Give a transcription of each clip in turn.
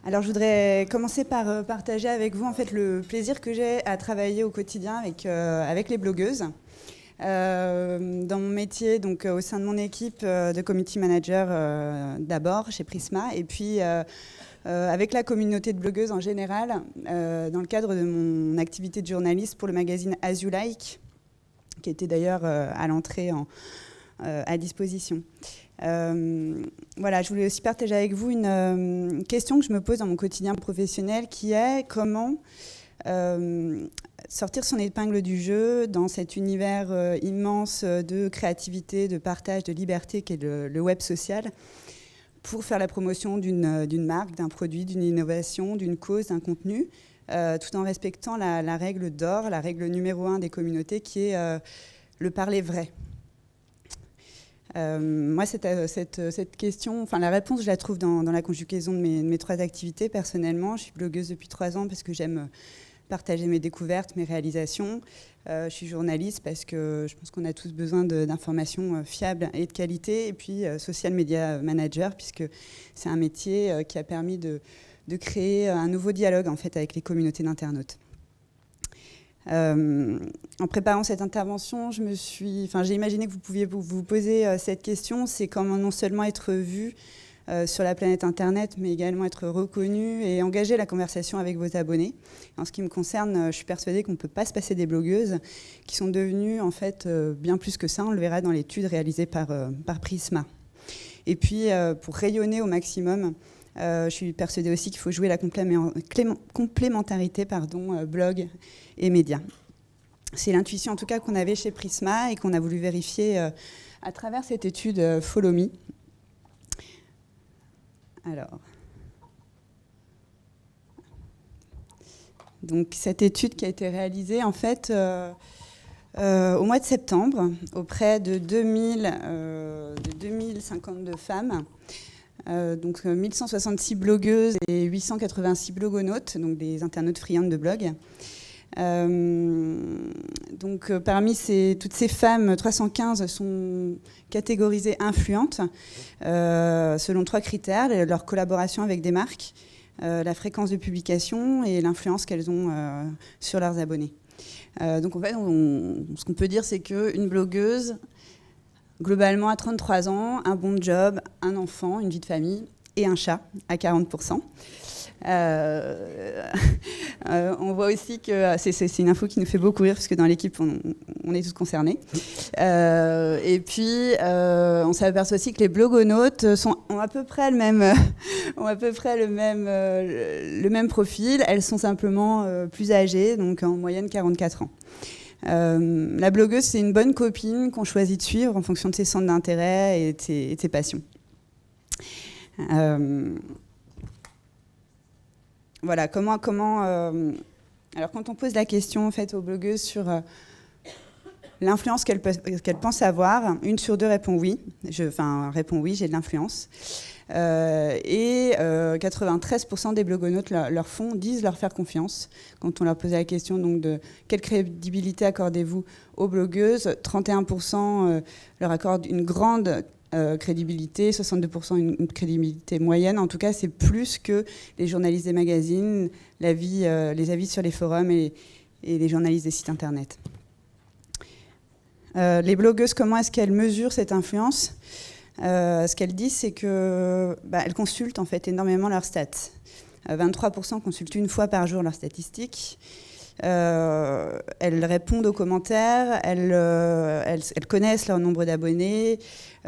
Alors, je voudrais commencer par partager avec vous en fait, le plaisir que j'ai à travailler au quotidien avec les blogueuses. Dans mon métier, donc au sein de mon équipe de community manager d'abord chez Prisma, et puis avec la communauté de blogueuses en général, dans le cadre de mon activité de journaliste pour le magazine As You Like, qui était d'ailleurs à l'entrée à disposition. Voilà, je voulais aussi partager avec vous une question que je me pose dans mon quotidien professionnel, qui est comment sortir son épingle du jeu dans cet univers immense de créativité, de partage, de liberté qu'est le web social, pour faire la promotion d'une marque, d'un produit, d'une innovation, d'une cause, d'un contenu, tout en respectant la règle d'or, la règle numéro 1 des communautés, qui est le parler vrai. Moi, cette question, enfin la réponse, je la trouve dans la conjugaison de mes 3 activités. Personnellement, je suis blogueuse depuis 3 ans parce que j'aime partager mes découvertes, mes réalisations. Je suis journaliste parce que je pense qu'on a tous besoin d'informations fiables et de qualité. Et puis social media manager, puisque c'est un métier qui a permis de créer un nouveau dialogue en fait, avec les communautés d'internautes. En préparant cette intervention, j'ai imaginé que vous pouviez vous poser cette question. C'est comment non seulement être vu sur la planète Internet, mais également être reconnu et engager la conversation avec vos abonnés. En ce qui me concerne, je suis persuadée qu'on ne peut pas se passer des blogueuses qui sont devenues en fait bien plus que ça. On le verra dans l'étude réalisée par Prisma. Et puis, pour rayonner au maximum, je suis persuadée aussi qu'il faut jouer la complémentarité blog et médias. C'est l'intuition en tout cas qu'on avait chez Prisma et qu'on a voulu vérifier à travers cette étude Follow Me. Alors, donc cette étude qui a été réalisée en fait au mois de septembre auprès de 2052 femmes. Donc 1166 blogueuses et 886 blogonautes, donc des internautes friandes de blog. Donc parmi toutes ces femmes, 315 sont catégorisées influentes selon 3 critères: leur collaboration avec des marques, la fréquence de publication et l'influence qu'elles ont sur leurs abonnés. Donc en fait, ce qu'on peut dire, c'est qu'une blogueuse, globalement, à 33 ans, un bon job, un enfant, une vie de famille et un chat à 40%. On voit aussi que c'est une info qui nous fait beaucoup rire parce que dans l'équipe, on est tous concernés. Et puis, on s'aperçoit aussi que les blogonautes ont à peu près le même profil. Elles sont simplement plus âgées, donc en moyenne 44 ans. La blogueuse, c'est une bonne copine qu'on choisit de suivre en fonction de ses centres d'intérêt et de ses passions. Voilà, alors quand on pose la question en fait, aux blogueuses sur l'influence qu'elles pensent avoir, 1 sur 2 répond oui. Répond oui, j'ai de l'influence. Et 93% des blogonautes disent leur faire confiance. Quand on leur posait la question donc, de quelle crédibilité accordez-vous aux blogueuses, 31% leur accordent une grande crédibilité, 62% une crédibilité moyenne. En tout cas, c'est plus que les journalistes des magazines, les avis sur les forums et les journalistes des sites internet. Les blogueuses, comment est-ce qu'elles mesurent cette influence ? Ce qu'elles disent, c'est qu'elles consultent en fait énormément leurs stats. 23% consultent 1 fois par jour leurs statistiques. Elles répondent aux commentaires, elles connaissent leur nombre d'abonnés,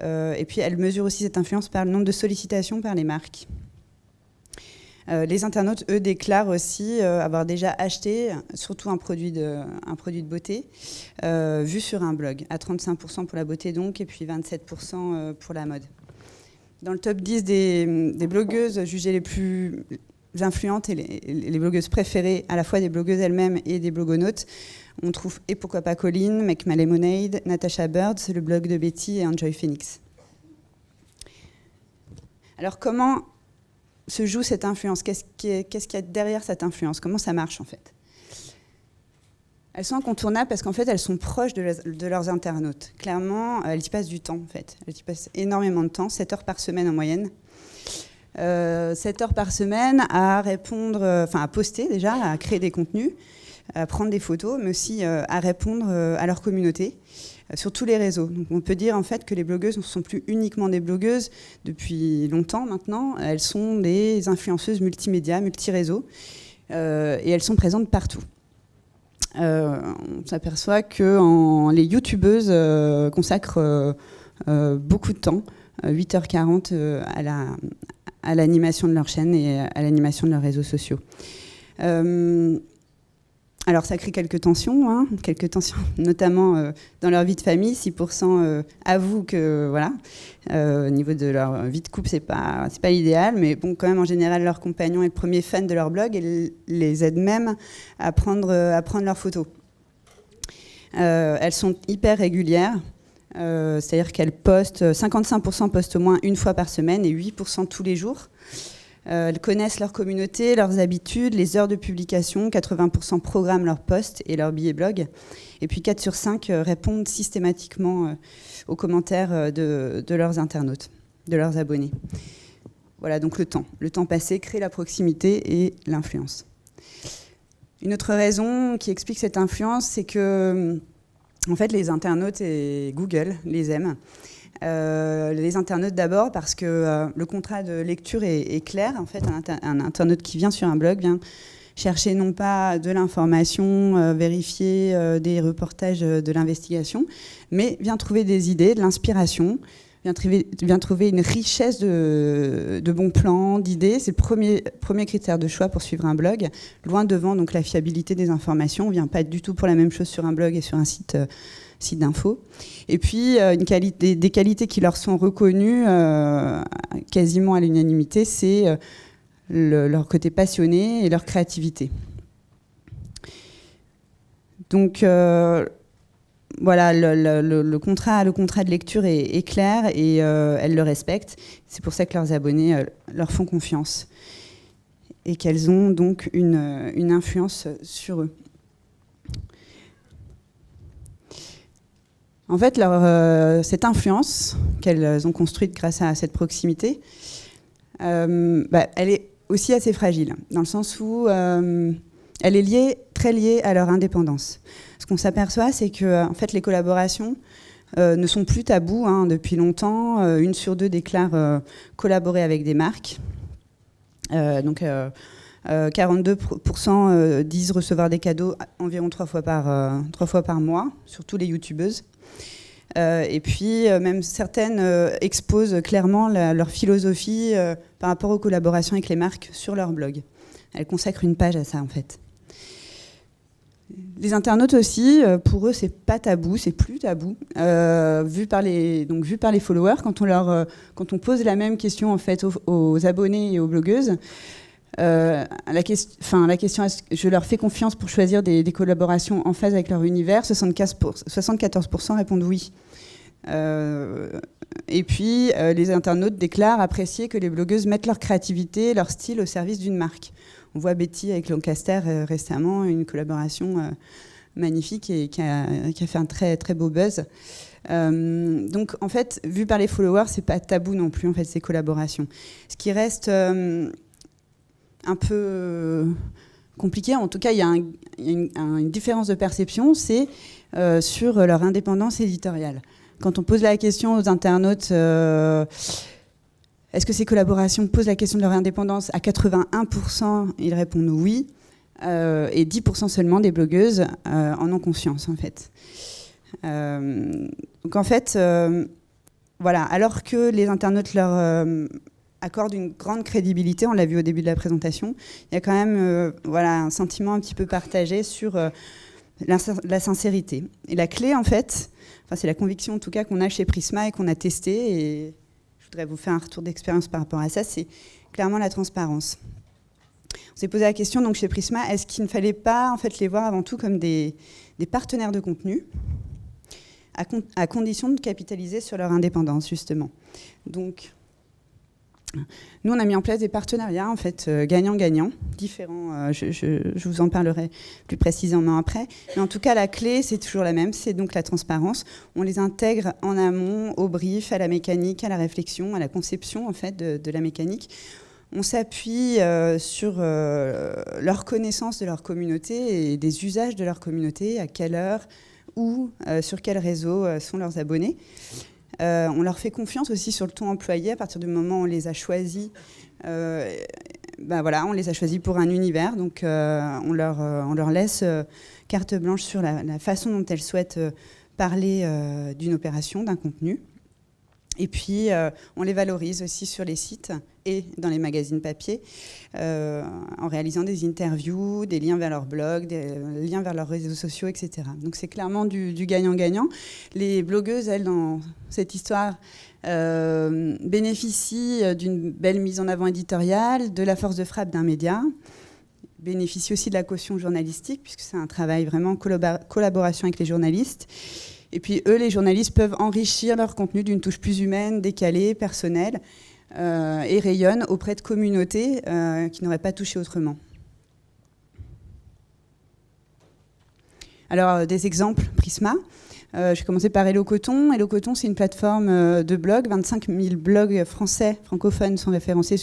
et puis elles mesurent aussi cette influence par le nombre de sollicitations par les marques. Les internautes, eux, déclarent aussi avoir déjà acheté, surtout un produit de beauté, vu sur un blog, à 35% pour la beauté donc, et puis 27% pour la mode. Dans le top 10 des blogueuses jugées les plus influentes et les blogueuses préférées, à la fois des blogueuses elles-mêmes et des blogonautes, on trouve Et pourquoi pas Colline, Make My Lemonade, Natasha Bird, c'est le blog de Betty et Enjoy Phoenix. Alors comment se joue cette influence ? Qu'est-ce qu'il y a derrière cette influence ? Comment ça marche en fait ? Elles sont incontournables parce qu'en fait elles sont proches de leurs internautes. Clairement, elles y passent du temps en fait. Elles y passent énormément de temps, 7 heures par semaine en moyenne. 7 heures par semaine à répondre, à poster déjà, à créer des contenus, à prendre des photos, mais aussi à répondre à leur communauté sur tous les réseaux. Donc on peut dire en fait que les blogueuses ne sont plus uniquement des blogueuses depuis longtemps maintenant, elles sont des influenceuses multimédia, multi-réseaux, et elles sont présentes partout. On s'aperçoit que les youtubeuses consacrent beaucoup de temps, 8h40 à l'animation de leur chaîne et à l'animation de leurs réseaux sociaux. Alors ça crée quelques tensions, notamment dans leur vie de famille. 6% avouent que voilà, au niveau de leur vie de couple, c'est pas l'idéal, mais bon, quand même en général leur compagnon est le premier fan de leur blog et les aide même à prendre leurs photos. Elles sont hyper régulières, c'est-à-dire qu'elles postent, 55% postent au moins une fois par semaine et 8% tous les jours. Elles connaissent leur communauté, leurs habitudes, les heures de publication, 80% programment leurs posts et leurs billets blog. Et puis 4 sur 5 répondent systématiquement aux commentaires de leurs internautes, de leurs abonnés. Voilà, donc le temps passé crée la proximité et l'influence. Une autre raison qui explique cette influence, c'est que en fait, les internautes et Google les aiment. Les internautes d'abord parce que le contrat de lecture est clair. En fait, un internaute qui vient sur un blog vient chercher non pas de l'information, vérifier des reportages, de l'investigation, mais vient trouver des idées, de l'inspiration, vient trouver une richesse de bons plans, d'idées. C'est le premier critère de choix pour suivre un blog, loin devant donc la fiabilité des informations. On ne vient pas du tout pour la même chose sur un blog et sur un site d'info. Et puis, des qualités qui leur sont reconnues quasiment à l'unanimité, c'est leur côté passionné et leur créativité. Donc, voilà, le contrat de lecture est clair et elles le respectent. C'est pour ça que leurs abonnés leur font confiance et qu'elles ont donc une influence sur eux. En fait, cette influence qu'elles ont construite grâce à cette proximité, elle est aussi assez fragile, dans le sens où elle est très liée à leur indépendance. Ce qu'on s'aperçoit, c'est que en fait, les collaborations ne sont plus tabous depuis longtemps. 1 sur 2 déclare collaborer avec des marques. 42% disent recevoir des cadeaux environ 3 fois par mois, surtout les youtubeuses. Et puis, même certaines exposent clairement leur philosophie par rapport aux collaborations avec les marques sur leur blog. Elles consacrent une page à ça, en fait. Les internautes aussi, pour eux, c'est pas tabou, c'est plus tabou. Vu par les followers, quand on pose la même question en fait aux abonnés et aux blogueuses, la question est-ce que je leur fais confiance pour choisir des collaborations en phase avec leur univers, 74% répondent oui. Et puis les internautes déclarent apprécier que les blogueuses mettent leur créativité, leur style au service d'une marque. On voit Betty avec Lancaster récemment, une collaboration magnifique et qui a fait un très très beau buzz. Donc en fait, vu par les followers, c'est pas tabou non plus en fait ces collaborations. Ce qui reste un peu compliqué, en tout cas il y a une différence de perception, c'est sur leur indépendance éditoriale. Quand on pose la question aux internautes, est-ce que ces collaborations posent la question de leur indépendance, à 81%, ils répondent oui, et 10% seulement des blogueuses en ont conscience en fait. Donc en fait, voilà, alors que les internautes leur accordent une grande crédibilité, on l'a vu au début de la présentation, il y a quand même un sentiment un petit peu partagé sur la sincérité. Et la clé, en fait, c'est la conviction en tout cas qu'on a chez Prisma et qu'on a testé, et je voudrais vous faire un retour d'expérience par rapport à ça, c'est clairement la transparence. On s'est posé la question donc chez Prisma, est-ce qu'il ne fallait pas en fait les voir avant tout comme des partenaires de contenu, à condition de capitaliser sur leur indépendance justement. Donc nous, on a mis en place des partenariats en fait gagnant-gagnant, différents. Je vous en parlerai plus précisément après. Mais en tout cas, la clé, c'est toujours la même, c'est donc la transparence. On les intègre en amont, au brief, à la mécanique, à la réflexion, à la conception en fait de la mécanique. On s'appuie sur leur connaissance de leur communauté et des usages de leur communauté, à quelle heure, où, sur quel réseau sont leurs abonnés. On leur fait confiance aussi sur le ton employé à partir du moment où on les a choisis. On les a choisis pour un univers, donc on leur laisse carte blanche sur la façon dont elles souhaitent parler d'une opération, d'un contenu. Et puis, on les valorise aussi sur les sites et dans les magazines papier, en réalisant des interviews, des liens vers leur blog, des liens vers leurs réseaux sociaux, etc. Donc, c'est clairement du gagnant-gagnant. Les blogueuses, elles, dans cette histoire, bénéficient d'une belle mise en avant éditoriale, de la force de frappe d'un média, bénéficient aussi de la caution journalistique, puisque c'est un travail vraiment en collaboration avec les journalistes. Et puis eux, les journalistes, peuvent enrichir leur contenu d'une touche plus humaine, décalée, personnelle, et rayonnent auprès de communautés qui n'auraient pas touché autrement. Alors, des exemples, Prisma. Je vais commencer par Hello Coton. Hello Coton, c'est une plateforme de blogs. 25 000 blogs français, francophones, sont référencés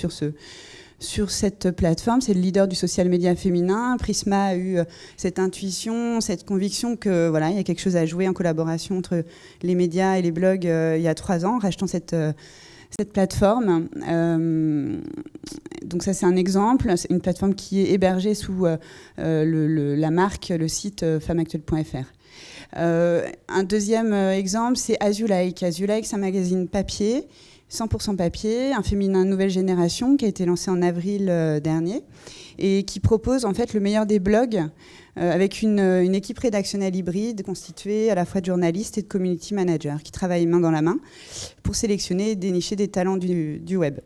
sur cette plateforme. C'est le leader du social media féminin. Prisma a eu cette intuition, cette conviction que voilà, il y a quelque chose à jouer en collaboration entre les médias et les blogs il y a 3 ans, en rachetant cette plateforme. Donc ça, c'est un exemple. C'est une plateforme qui est hébergée sous la marque, le site femmeactuelle.fr. Un deuxième exemple, c'est As You Like. As You Like, c'est un magazine papier, 100% papier, un féminin nouvelle génération qui a été lancé en avril dernier et qui propose en fait le meilleur des blogs avec une équipe rédactionnelle hybride constituée à la fois de journalistes et de community managers qui travaillent main dans la main pour sélectionner et dénicher des talents du web.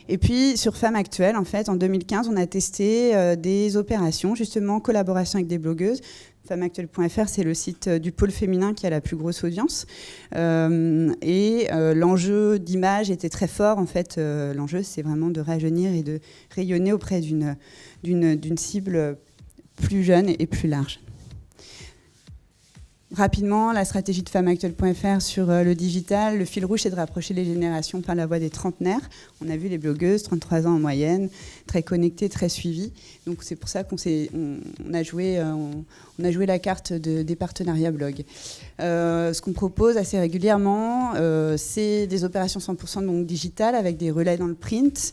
Et puis, sur Femmes Actuelles, en fait, en 2015, on a testé des opérations, justement, en collaboration avec des blogueuses. Femmeactuelle.fr, c'est le site du pôle féminin qui a la plus grosse audience. L'enjeu d'image était très fort. En fait, l'enjeu, c'est vraiment de rajeunir et de rayonner auprès d'une cible plus jeune et plus large. Rapidement, la stratégie de femmeactuelle.fr sur le digital, le fil rouge, c'est de rapprocher les générations par la voie des trentenaires. On a vu les blogueuses, 33 ans en moyenne, très connectées, très suivies. Donc c'est pour ça qu'on a joué la carte des partenariats blog. Ce qu'on propose assez régulièrement, c'est des opérations 100% donc digitales avec des relais dans le print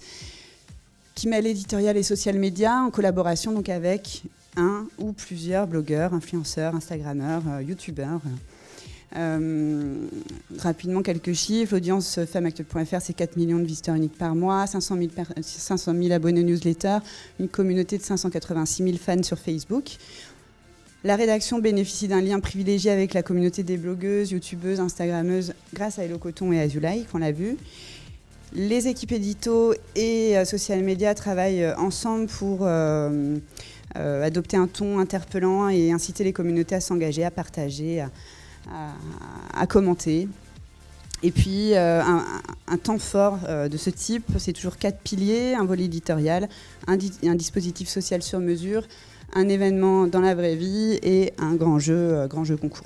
qui mêlent l'éditorial et social media en collaboration donc avec un ou plusieurs blogueurs, influenceurs, instagrammeurs, youtubeurs. Rapidement, quelques chiffres. L'audience femmeactuelle.fr, c'est 4 millions de visiteurs uniques par mois, 500 000 abonnés newsletter, une communauté de 586 000 fans sur Facebook. La rédaction bénéficie d'un lien privilégié avec la communauté des blogueuses, youtubeuses, instagrammeuses grâce à Hello Coton et As You Like, on l'a vu. Les équipes édito et social media travaillent ensemble pour adopter un ton interpellant et inciter les communautés à s'engager, à partager, à commenter. Et puis, un temps fort de ce type, c'est toujours 4 piliers, un volet éditorial, un dispositif social sur mesure, un événement dans la vraie vie et un grand jeu concours.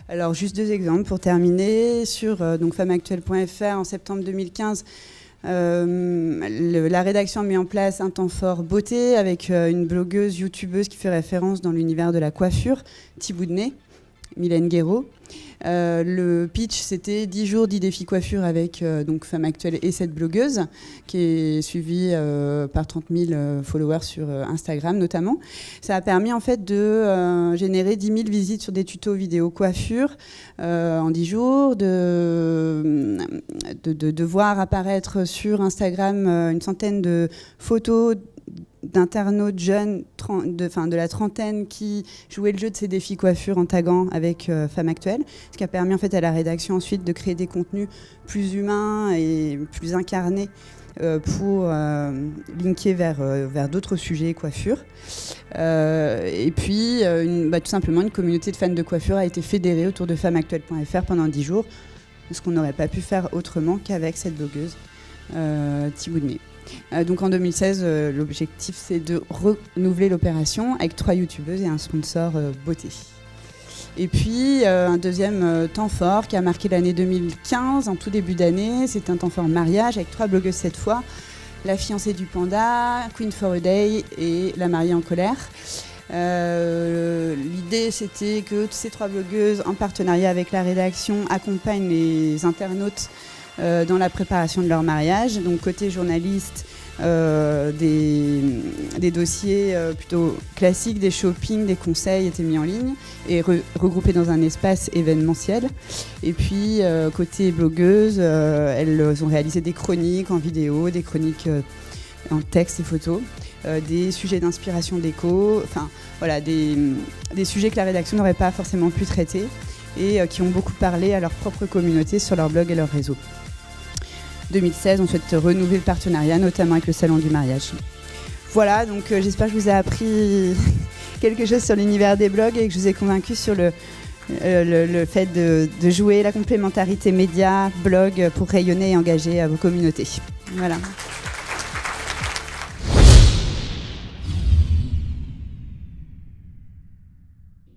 Alors, juste 2 exemples pour terminer. Sur femmeactuelle.fr, en septembre 2015, la rédaction a mis en place un temps fort beauté avec une blogueuse, youtubeuse qui fait référence dans l'univers de la coiffure, petit bout de nez, Mylène Guéraud. Le pitch, c'était 10 jours, 10 défis coiffure avec Femme Actuelle et cette blogueuse qui est suivie par 30 000 followers sur Instagram notamment. Ça a permis en fait de générer 10 000 visites sur des tutos vidéo coiffure en 10 jours, de voir apparaître sur Instagram une centaine de photos d'internautes jeunes de la trentaine qui jouaient le jeu de ces défis coiffure en taguant avec Femmes Actuelles, ce qui a permis en fait à la rédaction ensuite de créer des contenus plus humains et plus incarnés pour linker vers d'autres sujets coiffure. Et puis tout simplement une communauté de fans de coiffure a été fédérée autour de femmeactuelle.fr pendant 10 jours, ce qu'on n'aurait pas pu faire autrement qu'avec cette blogueuse Thibaudney. Donc en 2016, l'objectif c'est de renouveler l'opération avec 3 youtubeuses et un sponsor beauté. Et puis, un deuxième temps fort qui a marqué l'année 2015, en tout début d'année, c'est un temps fort mariage avec 3 blogueuses cette fois. La fiancée du panda, Queen for a Day et la mariée en colère. L'idée, c'était que ces 3 blogueuses, en partenariat avec la rédaction, accompagnent les internautes dans la préparation de leur mariage. Donc, côté journaliste, des dossiers plutôt classiques, des shoppings, des conseils étaient mis en ligne et regroupés dans un espace événementiel. Et puis, côté blogueuses, elles ont réalisé des chroniques en vidéo, des chroniques en texte et photos, des sujets d'inspiration déco, enfin voilà, des sujets que la rédaction n'aurait pas forcément pu traiter et qui ont beaucoup parlé à leur propre communauté sur leur blog et leur réseau. 2016, on souhaite renouveler le partenariat, notamment avec le Salon du mariage. Voilà, donc j'espère que je vous ai appris quelque chose sur l'univers des blogs et que je vous ai convaincu sur le fait de jouer la complémentarité média, blog pour rayonner et engager vos communautés. Voilà.